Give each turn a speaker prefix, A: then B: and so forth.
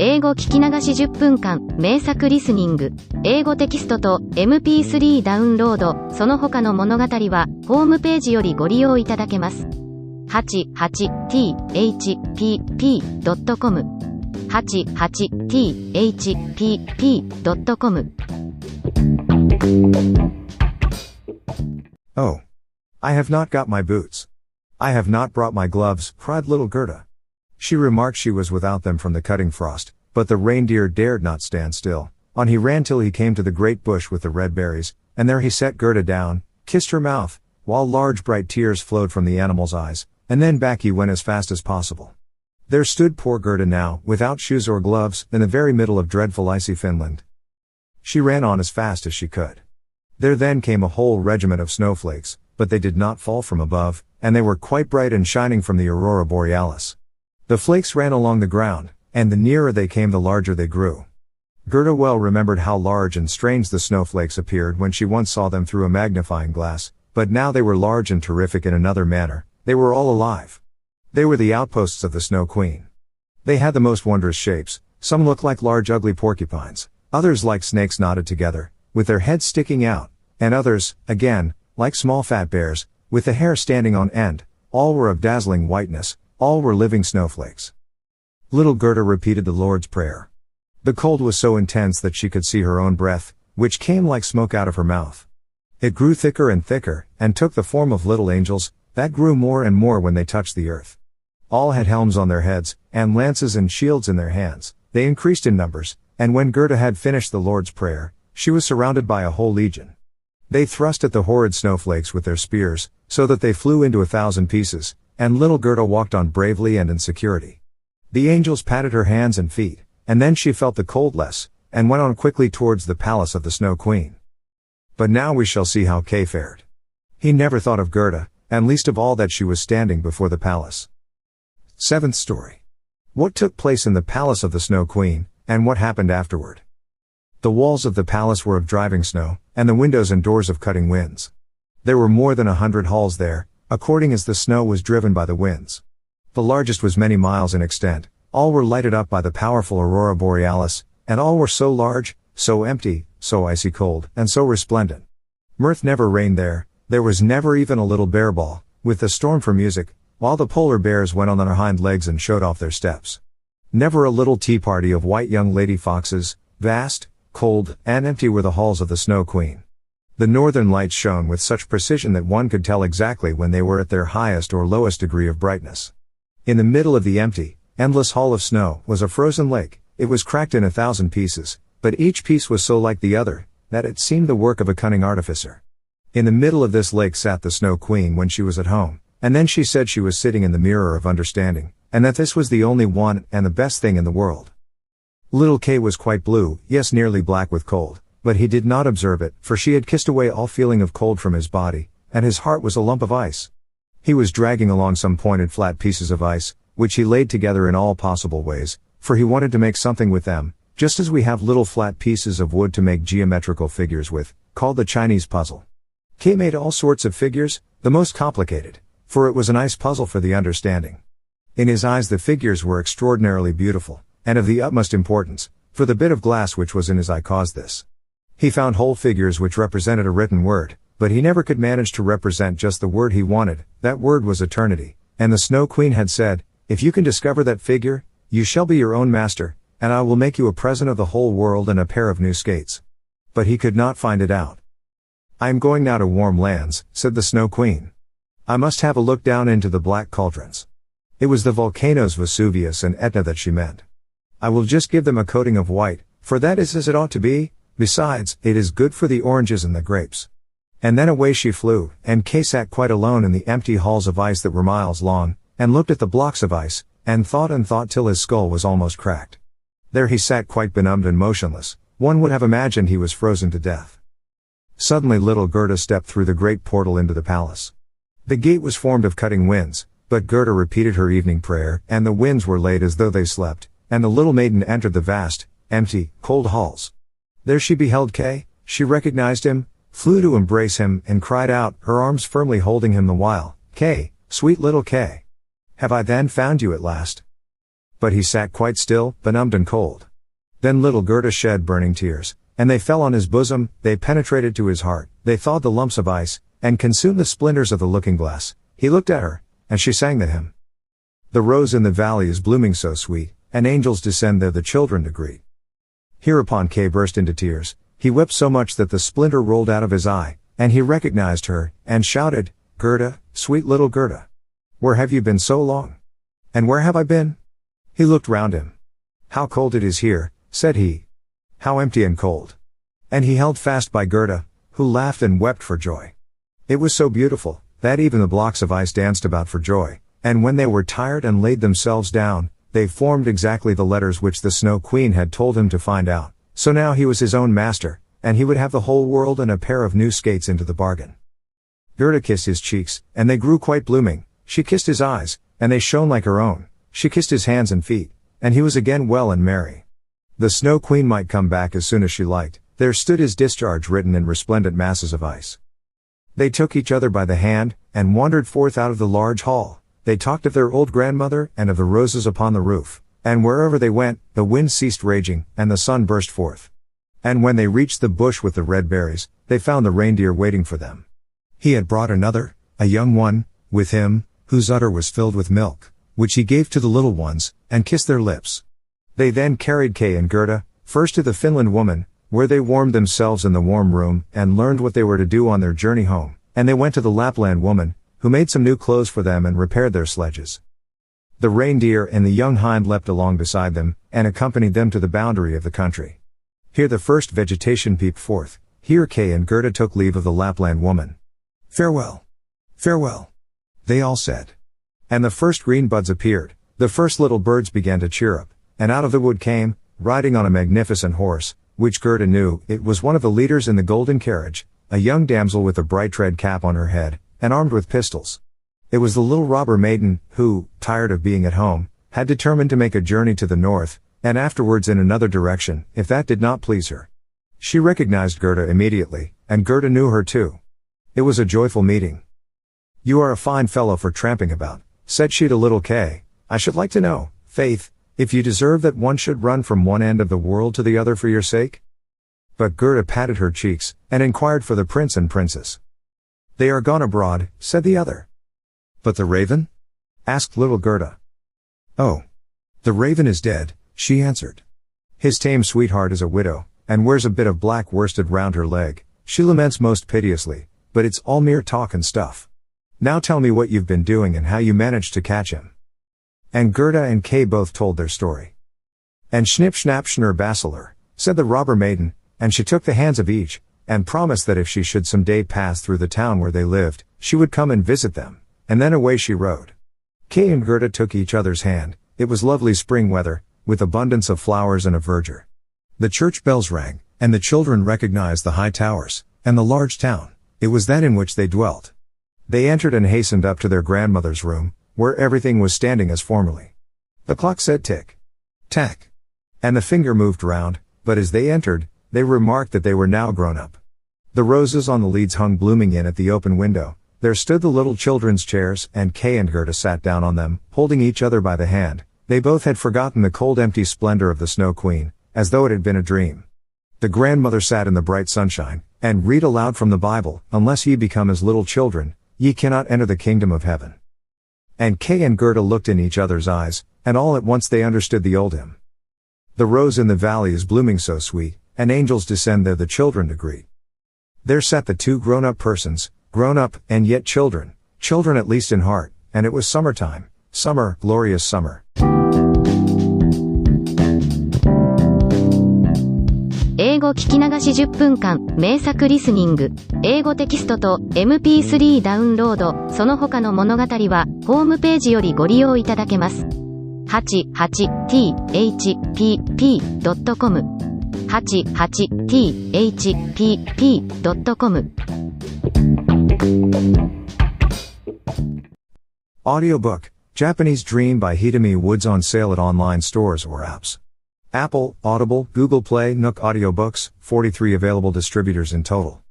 A: 英語聞き流し10分間、名作リスニング、英語テキストと MP3 ダウンロード、その他の物語は、ホームページよりご利用いただけます。88thpp.com 88thpp.com
B: Oh. I have not got my boots. I have not brought my gloves, cried little Gerda. She remarked she was without them from the cutting frost, but the reindeer dared not stand still. On he ran till he came to the great bush with the red berries, and there he set Gerda down, kissed her mouth, while large bright tears flowed from the animal's eyes, and then back he went as fast as possible. There stood poor Gerda now, without shoes or gloves, in the very middle of dreadful icy Finland. She ran on as fast as she could. There then came a whole regiment of snowflakes, but they did not fall from above, and they were quite bright and shining from the aurora borealis. The flakes ran along the ground, and the nearer they came the larger they grew. Gerda well remembered how large and strange the snowflakes appeared when she once saw them through a magnifying glass, but now they were large and terrific in another manner. They were all alive. They were the outposts of the Snow Queen. They had the most wondrous shapes. Some looked like large ugly porcupines, others like snakes knotted together, with their heads sticking out, and others, again, like small fat bears, with the hair standing on end. All were of dazzling whiteness, all were living snowflakes. Little Gerda repeated the Lord's Prayer. The cold was so intense that she could see her own breath, which came like smoke out of her mouth. It grew thicker and thicker, and took the form of little angels, that grew more and more when they touched the earth. All had helms on their heads, and lances and shields in their hands. They increased in numbers, and when Gerda had finished the Lord's Prayer, she was surrounded by a whole legion. They thrust at the horrid snowflakes with their spears, so that they flew into 1,000 pieces, and little Gerda walked on bravely and in security. The angels patted her hands and feet, and then she felt the cold less, and went on quickly towards the palace of the Snow Queen. But now we shall see how Kay fared. He never thought of Gerda, and least of all that she was standing before the palace. Seventh story. What took place in the palace of the Snow Queen, and what happened afterward. The walls of the palace were of driving snow, and the windows and doors of cutting winds. There were more than 100 halls there, according as the snow was driven by the winds. The largest was many miles in extent, all were lighted up by the powerful aurora borealis, and all were so large, so empty, so icy cold, and so resplendent. Mirth never reigned there, there was never even a little bear ball, with the storm for music, while the polar bears went on their hind legs and showed off their steps. Never a little tea party of white young lady foxes. Vast, cold, and empty were the halls of the Snow Queen. The northern lights shone with such precision that one could tell exactly when they were at their highest or lowest degree of brightness. In the middle of the empty, endless hall of snow was a frozen lake. It was cracked in 1,000 pieces, but each piece was so like the other, that it seemed the work of a cunning artificer. In the middle of this lake sat the Snow Queen when she was at home, and then she said she was sitting in the mirror of understanding, and that this was the only one and the best thing in the world. Little Kay was quite blue, yes, nearly black with cold, but he did not observe it, for she had kissed away all feeling of cold from his body, and his heart was a lump of ice. He was dragging along some pointed flat pieces of ice, which he laid together in all possible ways, for he wanted to make something with them, just as we have little flat pieces of wood to make geometrical figures with, called the Chinese puzzle. Kay made all sorts of figures, the most complicated, for it was a nice puzzle for the understanding. In his eyes the figures were extraordinarily beautiful, and of the utmost importance, for the bit of glass which was in his eye caused this. He found whole figures which represented a written word, but he never could manage to represent just the word he wanted. That word was eternity, and the Snow Queen had said, "If you can discover that figure, you shall be your own master, and I will make you a present of the whole world and a pair of new skates." But he could not find it out. "I am going now to warm lands," said the Snow Queen. "I must have a look down into the black cauldrons." It was the volcanoes Vesuvius and Etna that she meant. "I will just give them a coating of white, for that is as it ought to be. Besides, it is good for the oranges and the grapes." And then away she flew, and Kay sat quite alone in the empty halls of ice that were miles long, and looked at the blocks of ice, and thought till his skull was almost cracked. There he sat quite benumbed and motionless. One would have imagined he was frozen to death. Suddenly little Gerda stepped through the great portal into the palace. The gate was formed of cutting winds, but Gerda repeated her evening prayer, and the winds were laid as though they slept, and the little maiden entered the vast, empty, cold halls. There she beheld Kay, she recognized him, flew to embrace him, and cried out, her arms firmly holding him the while, "Kay, sweet little Kay! Have I then found you at last?" But he sat quite still, benumbed and cold. Then little Gerda shed burning tears, and they fell on his bosom, they penetrated to his heart, they thawed the lumps of ice, and consumed the splinters of the looking-glass. He looked at her, and she sang the hymn. The rose in the valley is blooming so sweet, and angels descend there the children to greet. Hereupon Kay burst into tears, he wept so much that the splinter rolled out of his eye, and he recognized her, and shouted, "Gerda, sweet little Gerda. Where have you been so long? And where have I been?" He looked round him. "How cold it is here," said he. "How empty and cold." And he held fast by Gerda, who laughed and wept for joy. It was so beautiful, that even the blocks of ice danced about for joy, and when they were tired and laid themselves down, they formed exactly the letters which the Snow Queen had told him to find out, so now he was his own master, and he would have the whole world and a pair of new skates into the bargain. Gerda kissed his cheeks, and they grew quite blooming, she kissed his eyes, and they shone like her own, she kissed his hands and feet, and he was again well and merry. The Snow Queen might come back as soon as she liked, there stood his discharge written in resplendent masses of ice. They took each other by the hand, and wandered forth out of the large hall. They talked of their old grandmother, and of the roses upon the roof, and wherever they went, the wind ceased raging, and the sun burst forth. And when they reached the bush with the red berries, they found the reindeer waiting for them. He had brought another, a young one, with him, whose udder was filled with milk, which he gave to the little ones, and kissed their lips. They then carried Kay and Gerda, first to the Finland woman, where they warmed themselves in the warm room, and learned what they were to do on their journey home, and they went to the Lapland woman, who made some new clothes for them and repaired their sledges. The reindeer and the young hind leapt along beside them, and accompanied them to the boundary of the country. Here the first vegetation peeped forth, here Kay and Gerda took leave of the Lapland woman. "Farewell! Farewell!" they all said. And the first green buds appeared, the first little birds began to chirrup, and out of the wood came, riding on a magnificent horse, which Gerda knew, it was one of the leaders in the golden carriage, a young damsel with a bright red cap on her head, and armed with pistols. It was the little robber maiden, who, tired of being at home, had determined to make a journey to the north, and afterwards in another direction, if that did not please her. She recognized Gerda immediately, and Gerda knew her too. It was a joyful meeting. "You are a fine fellow for tramping about," said she to little Kay. "I should like to know, faith, if you deserve that one should run from one end of the world to the other for your sake?" But Gerda patted her cheeks, and inquired for the prince and princess. "They are gone abroad," said the other. "But the raven?" asked little Gerda. "Oh, the raven is dead," she answered. "His tame sweetheart is a widow, and wears a bit of black worsted round her leg. She laments most piteously, but it's all mere talk and stuff. Now tell me what you've been doing and how you managed to catch him." And Gerda and Kay both told their story. "And Schnipp Schnapp Schnurr Basseler," said the robber maiden, and she took the hands of each, and promised that if she should some day pass through the town where they lived, she would come and visit them, and then away she rode. Kay and Gerda took each other's hand, it was lovely spring weather, with abundance of flowers and of verdure. The church bells rang, and the children recognized the high towers, and the large town, it was that in which they dwelt. They entered and hastened up to their grandmother's room, where everything was standing as formerly. The clock said tick, tack, and the finger moved round, but as they entered, they remarked that they were now grown up. The roses on the leads hung blooming in at the open window, there stood the little children's chairs, and Kay and Gerda sat down on them, holding each other by the hand. They both had forgotten the cold empty splendor of the Snow Queen, as though it had been a dream. The grandmother sat in the bright sunshine, and read aloud from the Bible, "Unless ye become as little children, ye cannot enter the kingdom of heaven." And Kay and Gerda looked in each other's eyes, and all at once they understood the old hymn. "The rose in the valley is blooming so sweet, and angels descend there the children to greet." There sat the two grown-up persons, grown up, and yet children, children at least in heart, and it was summertime, summer, glorious summer.
A: 英語聞き流し10分間、名作リスニング、英語テキストと MP3 ダウンロード、その他の物語は、ホームページよりご利用いただけます。88thpp.com88thpp.com
B: Audiobook, Japanese Dream by Hidemi Woods on sale at online stores or apps. Apple, Audible, Google Play, Nook Audiobooks, 43 available distributors in total.